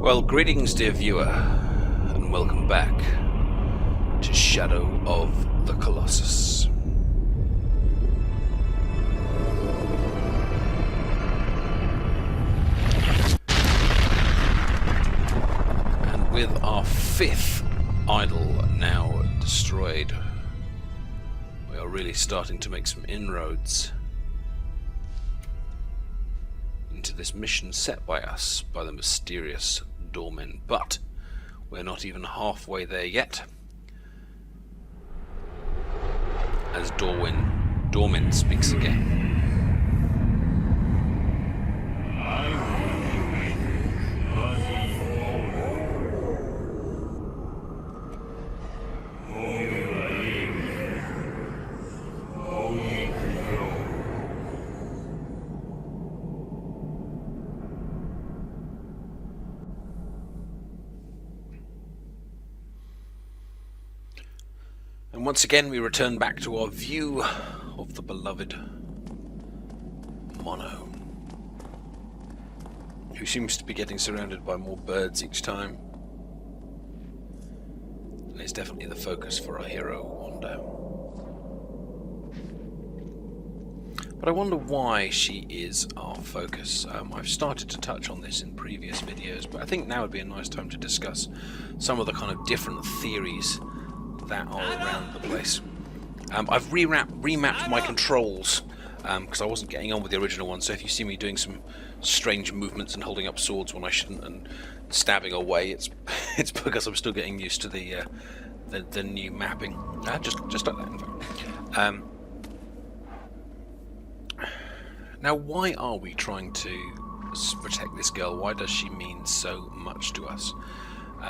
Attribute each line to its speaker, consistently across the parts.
Speaker 1: Well, greetings, dear viewer, and welcome back to Shadow of the Colossus. And with our fifth idol now destroyed, we are really starting to make some inroads into this mission set by us by the mysterious doormen, but we're not even halfway there yet, as Doorman speaks again. And once again we return back to our view of the beloved Mono, who seems to be getting surrounded by more birds each time, and is definitely the focus for our hero, Wanda. But I wonder why she is our focus. I've started to touch on this in previous videos, but I think now would be a nice time to discuss some of the kind of different theories that are around the place. I've remapped my controls because I wasn't getting on with the original one, so if you see me doing some strange movements and holding up swords when I shouldn't and stabbing away, it's because I'm still getting used to the new mapping. Just like that, in fact. Now, why are we trying to protect this girl? Why does she mean so much to us?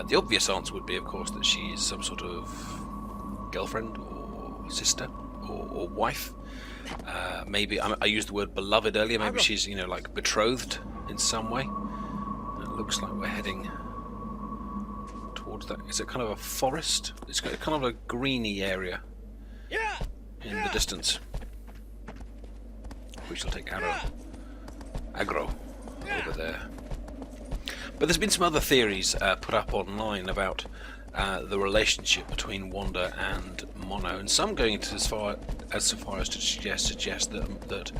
Speaker 1: The obvious answer would be, of course, that she is some sort of girlfriend or sister or wife. Maybe I used the word beloved earlier. Maybe she's, like betrothed in some way. It looks like we're heading towards that. Is it kind of a forest? It's kind of a greeny area in the distance. We shall take aggro over there. But there's been some other theories put up online about the relationship between Wanda and Mono, and some going into as far as to suggest that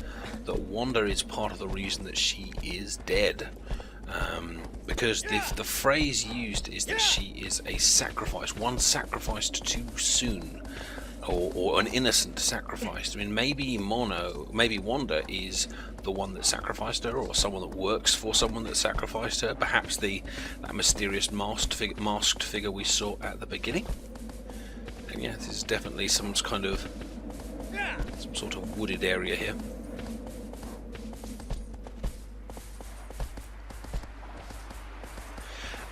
Speaker 1: Wanda is part of the reason that she is dead, because the phrase used is that she is a sacrifice, one sacrificed too soon, or an innocent sacrifice. I mean, maybe Wanda is the one that sacrificed her, or someone that works for someone that sacrificed her. Perhaps that mysterious masked figure we saw at the beginning. And yeah, this is definitely some sort of wooded area here.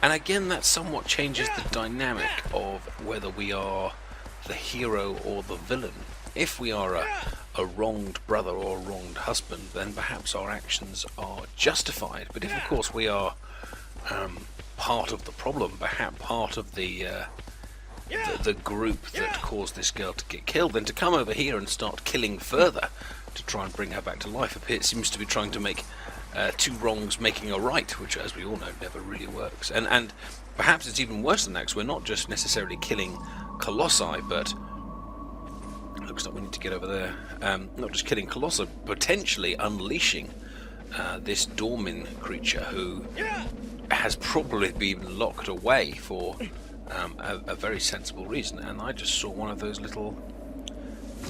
Speaker 1: And again, that somewhat changes the dynamic of whether we are the hero or the villain. If we are a wronged brother or a wronged husband, then perhaps our actions are justified. But if, of course, we are part of the problem, perhaps part of the group that caused this girl to get killed, then to come over here and start killing further to try and bring her back to life, it seems to be trying to make two wrongs making a right, which, as we all know, never really works. And perhaps it's even worse than that, because we're not just necessarily killing Colossi, but looks like we need to get over there. Not just killing Colossi, potentially unleashing this Doorman creature who has probably been locked away for a very sensible reason. And I just saw one of those little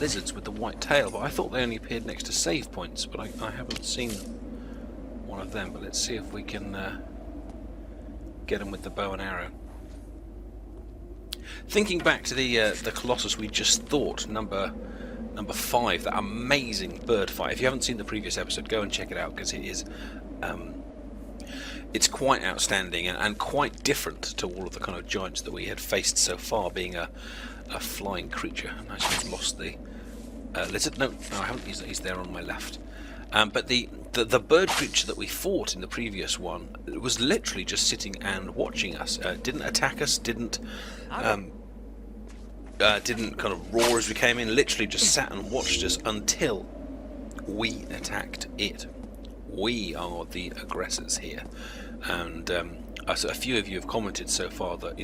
Speaker 1: lizards with the white tail, but I thought they only appeared next to save points, but I haven't seen one of them. But let's see if we can get them with the bow and arrow. Thinking back to the Colossus we just thought, number 5, that amazing bird fight. If you haven't seen the previous episode, go and check it out, because it is it's quite outstanding and quite different to all of the kind of giants that we had faced so far, being a flying creature. And I just lost the lizard. No, I haven't. He's there on my left. But the bird creature that we fought in the previous one was literally just sitting and watching us. Didn't attack us. Didn't kind of roar as we came in. Literally just sat and watched us until we attacked it. We are the aggressors here, and so a few of you have commented so far that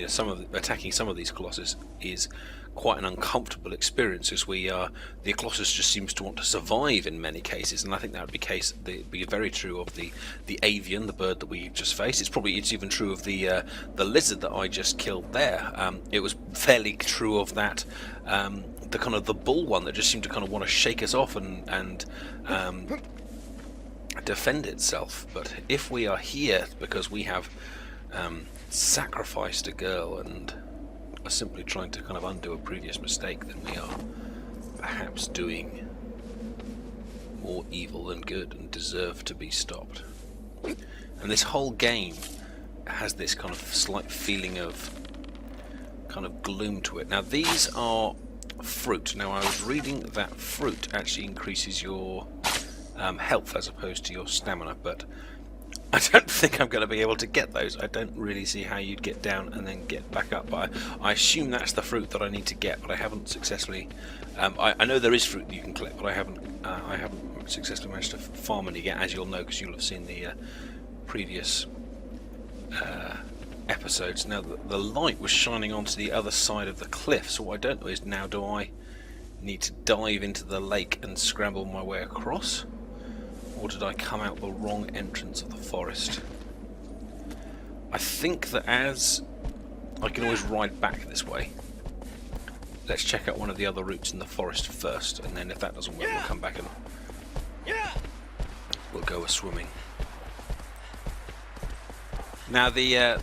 Speaker 1: attacking some of these Colossus is quite an uncomfortable experience, as the Colossus just seems to want to survive in many cases, and I think that would be very true of the avian, the bird that we just faced. It's even true of the lizard that I just killed there. It was fairly true of that the bull one that just seemed to kind of want to shake us off and defend itself. But if we are here because we have sacrificed a girl and are simply trying to kind of undo a previous mistake, then we are perhaps doing more evil than good and deserve to be stopped. And this whole game has this kind of slight feeling of kind of gloom to it. Now these are fruit. Now I was reading that fruit actually increases your health as opposed to your stamina, but I don't think I'm going to be able to get those. I don't really see how you'd get down and then get back up. But I assume that's the fruit that I need to get, but I haven't successfully. I know there is fruit that you can collect, but I haven't successfully managed to farm any yet, as you'll know, because you'll have seen the previous episodes. Now the light was shining onto the other side of the cliff, so what I don't know is now do I need to dive into the lake and scramble my way across? Or did I come out the wrong entrance of the forest? I think that as I can always ride back this way. Let's check out one of the other routes in the forest first, and then if that doesn't work, we'll come back and we'll go swimming. Now the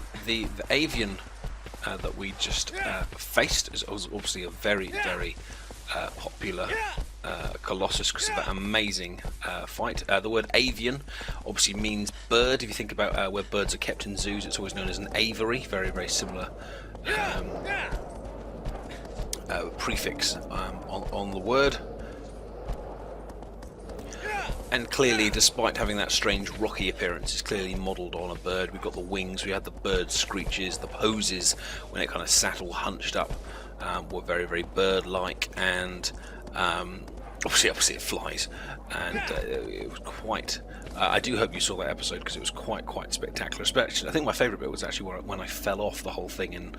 Speaker 1: avian that we just faced is obviously a very popular Colossus because of that amazing fight. The word avian obviously means bird. If you think about where birds are kept in zoos, it's always known as an aviary. Very similar prefix on the word. And clearly, despite having that strange rocky appearance, it's clearly modelled on a bird. We've got the wings, we had the bird screeches, the poses when it kind of sat all hunched up were very bird-like, and obviously it flies, and it was quite. I do hope you saw that episode because it was quite spectacular. Especially, I think my favourite bit was actually when I fell off the whole thing and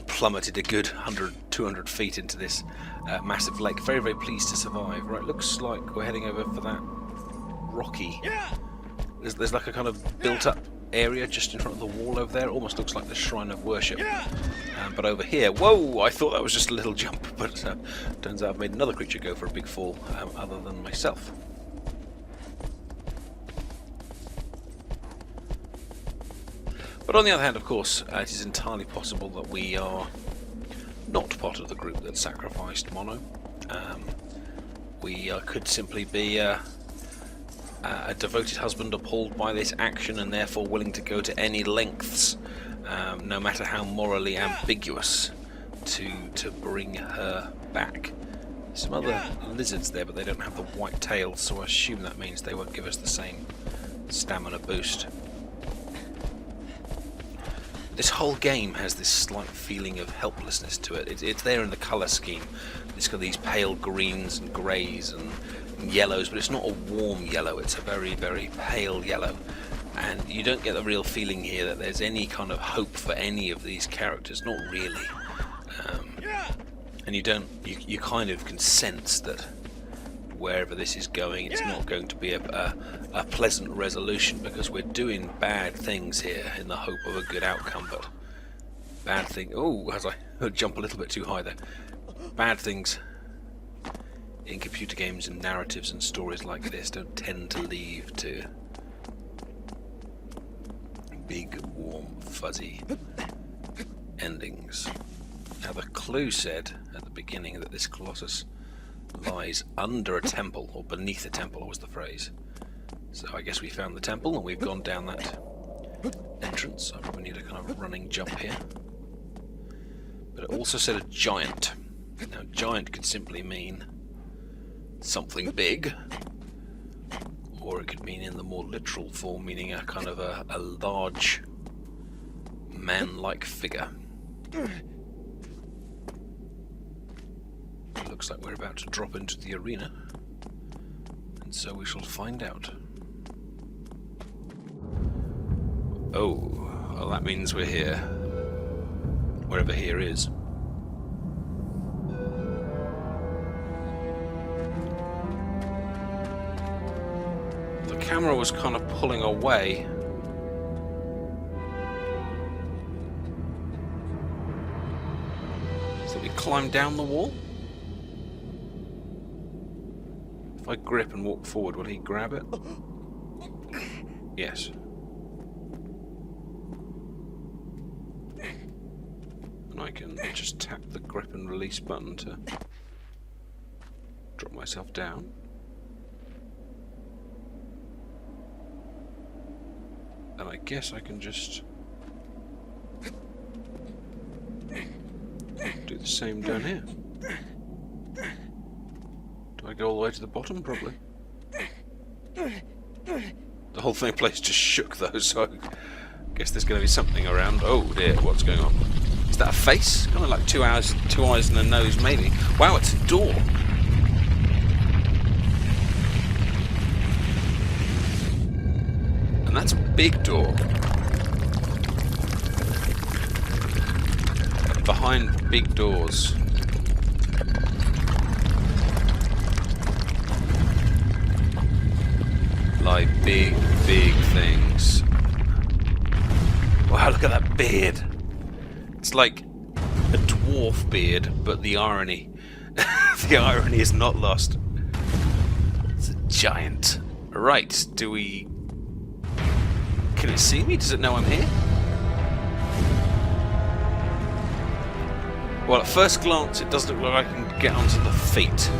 Speaker 1: plummeted a good 100-200 feet into this massive lake. Very pleased to survive. Right, looks like we're heading over for that rocky. There's like a kind of built-up area just in front of the wall over there. It almost looks like the shrine of worship. But over here, whoa! I thought that was just a little jump, but turns out I've made another creature go for a big fall, other than myself. But on the other hand, of course, it is entirely possible that we are not part of the group that sacrificed Mono. We could simply be a devoted husband appalled by this action and therefore willing to go to any lengths, no matter how morally ambiguous, to bring her back. Some other lizards there, but they don't have the white tails, so I assume that means they won't give us the same stamina boost. This whole game has this slight feeling of helplessness to it. It's there in the colour scheme. It's got these pale greens and greys and yellows, but it's not a warm yellow, it's a very pale yellow. And you don't get the real feeling here that there's any kind of hope for any of these characters, not really. And you kind of can sense that wherever this is going, it's not going to be a pleasant resolution, because we're doing bad things here in the hope of a good outcome, but bad thing. Oh, as I jump a little bit too high there. Bad things in computer games and narratives and stories like this don't tend to lead to big, warm, fuzzy endings. Now the clue said at the beginning that this Colossus lies under a temple, or beneath a temple was the phrase. So I guess we found the temple and we've gone down that entrance. I probably need a kind of running jump here. But it also said a giant. Now giant could simply mean something big, or it could mean in the more literal form, meaning a kind of a large man-like figure. It looks like we're about to drop into the arena, and so we shall find out. Oh, Well, that means we're here. Wherever here is. The camera was kind of pulling away. So we climb down the wall? If I grip and walk forward, will he grab it? Yes. And I can just tap the grip and release button to drop myself down. And I guess I can just do the same down here. Do I go all the way to the bottom? Probably. The whole place just shook though, so I guess there's going to be something around. Oh dear, what's going on? Is that a face? Kind of like two eyes and a nose, maybe. Wow, it's a door. And that's a big door. Behind big doors. Like big things. Wow, look at that beard. It's like a dwarf beard, but the irony. The irony is not lost. It's a giant. Right, do we... Can it see me? Does it know I'm here? Well, at first glance, it does look like I can get onto the feet.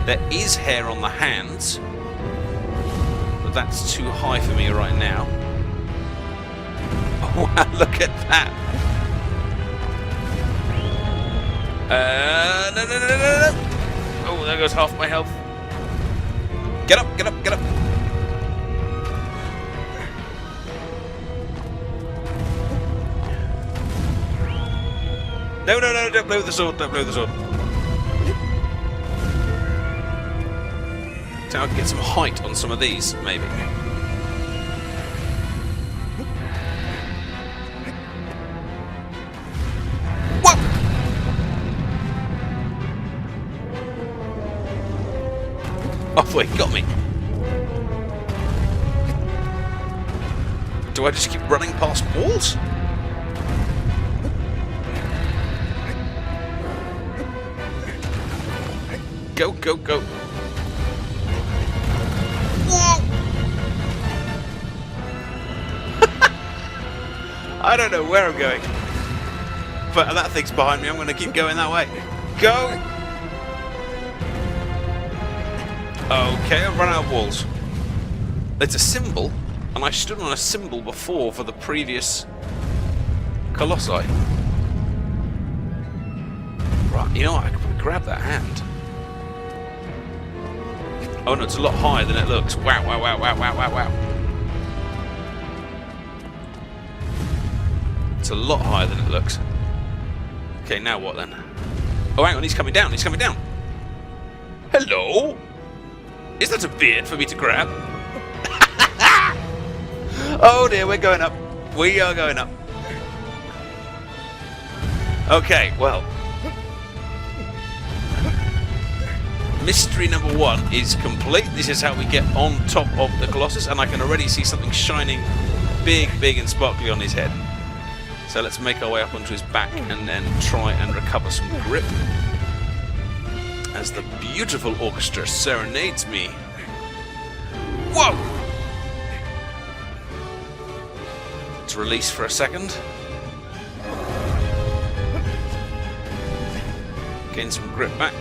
Speaker 1: There is hair on the hands, but that's too high for me right now. Oh, wow, look at that! No. Oh, there goes half my health. Get up, get up, get up! No, don't blow the sword, don't blow the sword. So I can get some height on some of these, maybe. Whoa! Oh, wait, got me. Do I just keep running past walls? Go, go, go. Whoa! I don't know where I'm going. But that thing's behind me. I'm going to keep going that way. Go! Okay, I've run out of walls. There's a symbol, and I stood on a symbol before for the previous Colossi. Right, you know what? I can probably grab that hand. Oh no, it's a lot higher than it looks. Wow, wow, wow, wow, wow, wow, wow. It's a lot higher than it looks. Okay, now what then? Oh, hang on, he's coming down, he's coming down. Hello? Is that a beard for me to grab? Oh dear, we're going up. We are going up. Okay, well. Mystery number 1 is complete. This is how we get on top of the Colossus, and I can already see something shining big and sparkly on his head. So let's make our way up onto his back and then try and recover some grip as the beautiful orchestra serenades me. Whoa! Let's release for a second. Gain some grip back.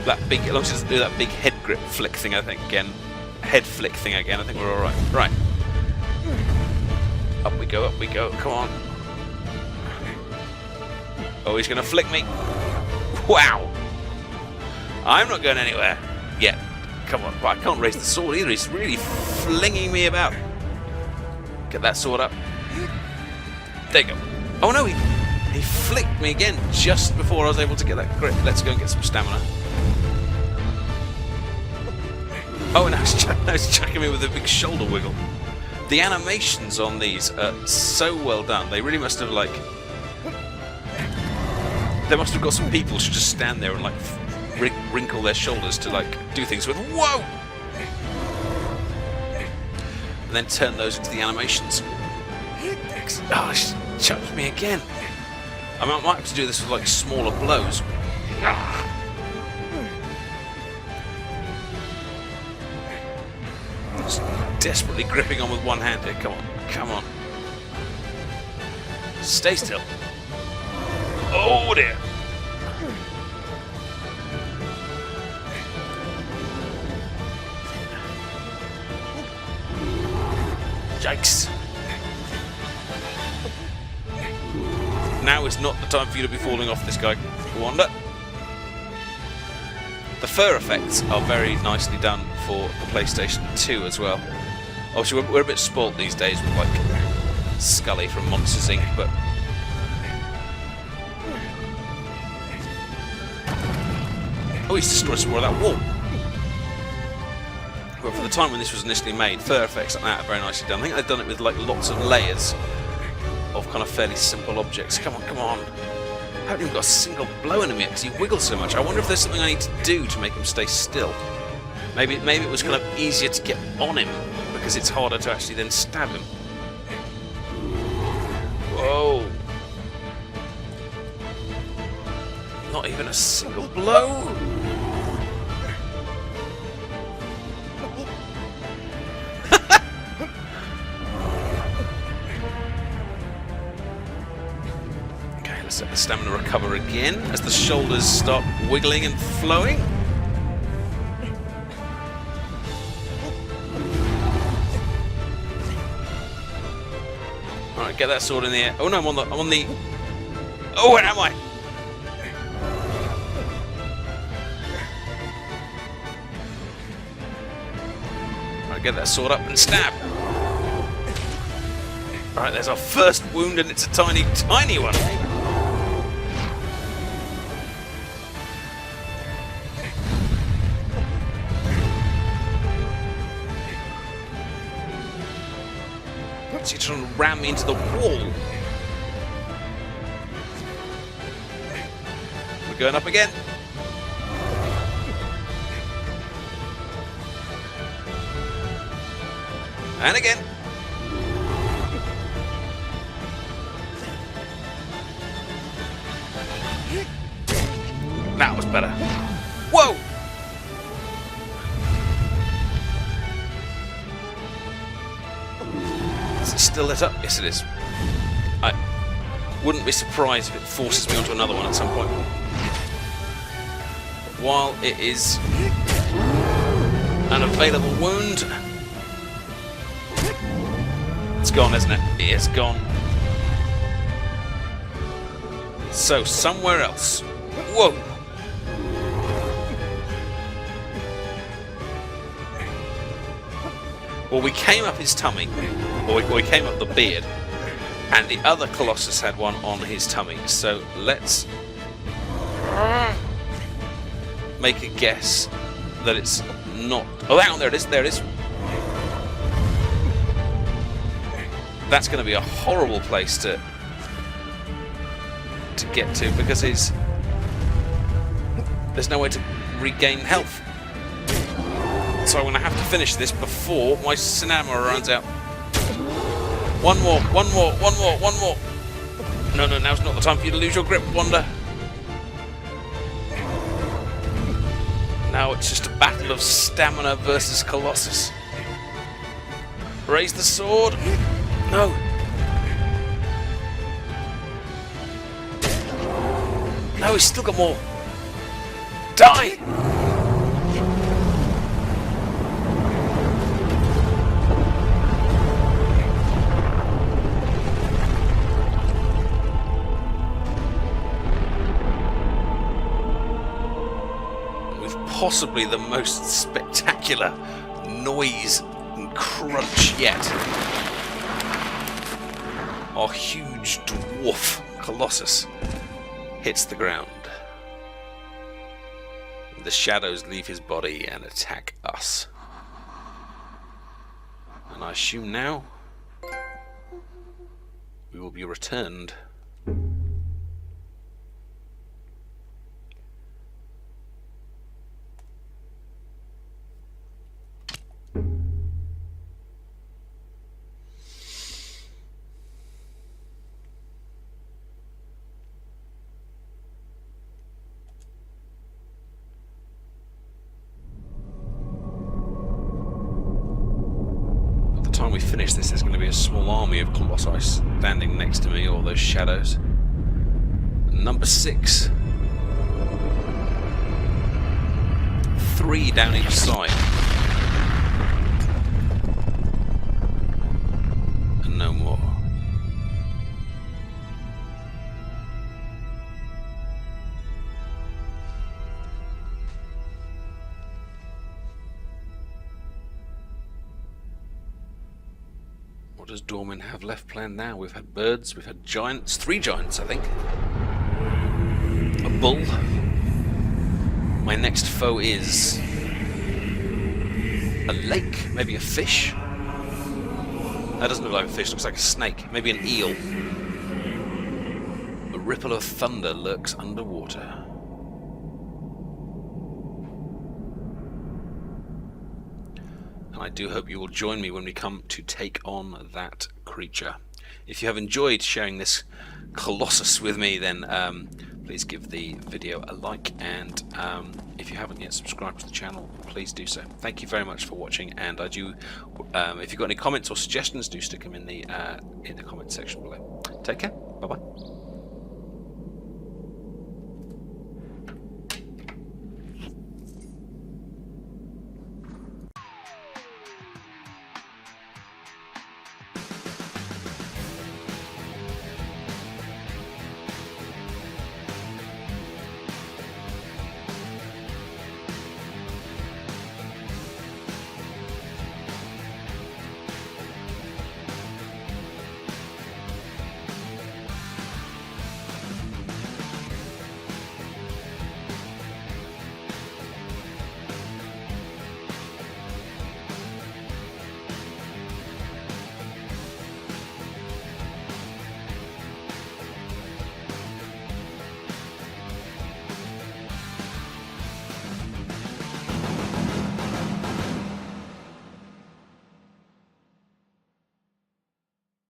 Speaker 1: That big, as long as it doesn't do that big head grip flick thing, I think, again. Head flick thing again, I think we're alright. Right. Up we go, come on. Oh, he's going to flick me. Wow. I'm not going anywhere yet. Come on, but I can't raise the sword either. He's really flinging me about. Get that sword up. There you go. Oh no, he flicked me again just before I was able to get that grip. Let's go and get some stamina. Oh, and I was chucking him with a big shoulder wiggle. The animations on these are so well done. They really must have, like... They must have got some people who should just stand there and, like, wrinkle their shoulders to, like, do things with. Whoa! And then turn those into the animations. Oh, she chucked me again. I might have to do this with, like, smaller blows. Just desperately gripping on with one hand here. Come on, come on. Stay still. Oh dear. Yikes. Now is not the time for you to be falling off this guy, Wanda. The fur effects are very nicely done for the PlayStation 2 as well. Obviously, we're a bit spoilt these days with, like, Scully from Monsters Inc., but... Oh, he's destroyed some more of that wall. But for the time when this was initially made, fur effects like that are very nicely done. I think they've done it with, like, lots of layers of kind of fairly simple objects. Come on, come on. I haven't even got a single blow in him yet because he wiggles so much. I wonder if there's something I need to do to make him stay still. Maybe it was kind of easier to get on him because it's harder to actually then stab him. Whoa. Not even a single blow. Let's let the stamina recover again as the shoulders start wiggling and flowing. Alright, get that sword in the air. Oh no, I'm on the... Oh, where am I? Alright, get that sword up and stab. Alright, there's our first wound and it's a tiny, tiny one. So you're trying to ram me into the wall. We're going up again. And again. That was better. Whoa! Is it still lit up? Yes, it is. I wouldn't be surprised if it forces me onto another one at some point. While it is an available wound, it's gone, isn't it? It is gone. So, somewhere else. Whoa! Well, we came up his tummy, or we came up the beard, and the other Colossus had one on his tummy. So let's make a guess that it's not. Oh, hang on, there it is. There it is. That's going to be a horrible place to get to because there's no way to regain health. So I'm going to have to finish this before my stamina runs out. One more. No, now's not the time for you to lose your grip, Wanda. Now it's just a battle of stamina versus Colossus. Raise the sword. No. No, he's still got more. Die! Possibly the most spectacular noise and crunch yet. Our huge dwarf Colossus hits the ground. The shadows leave his body and attack us. assume now we will be returned. Time we finish this, there's going to be a small army of Colossi standing next to me, all those shadows. Number 6. 3 down each side. And no more. What does Dormin have left planned now? We've had birds, we've had giants, 3 giants I think. A bull. My next foe is a lake, maybe a fish. That doesn't look like a fish, looks like a snake, maybe an eel. A ripple of thunder lurks underwater. And I do hope you will join me when we come to take on that creature. If you have enjoyed sharing this Colossus with me, then please give the video a like, and if you haven't yet subscribed to the channel, please do so. Thank you very much for watching, and I do, if you've got any comments or suggestions, do stick them in the comment section below. Take care, bye bye.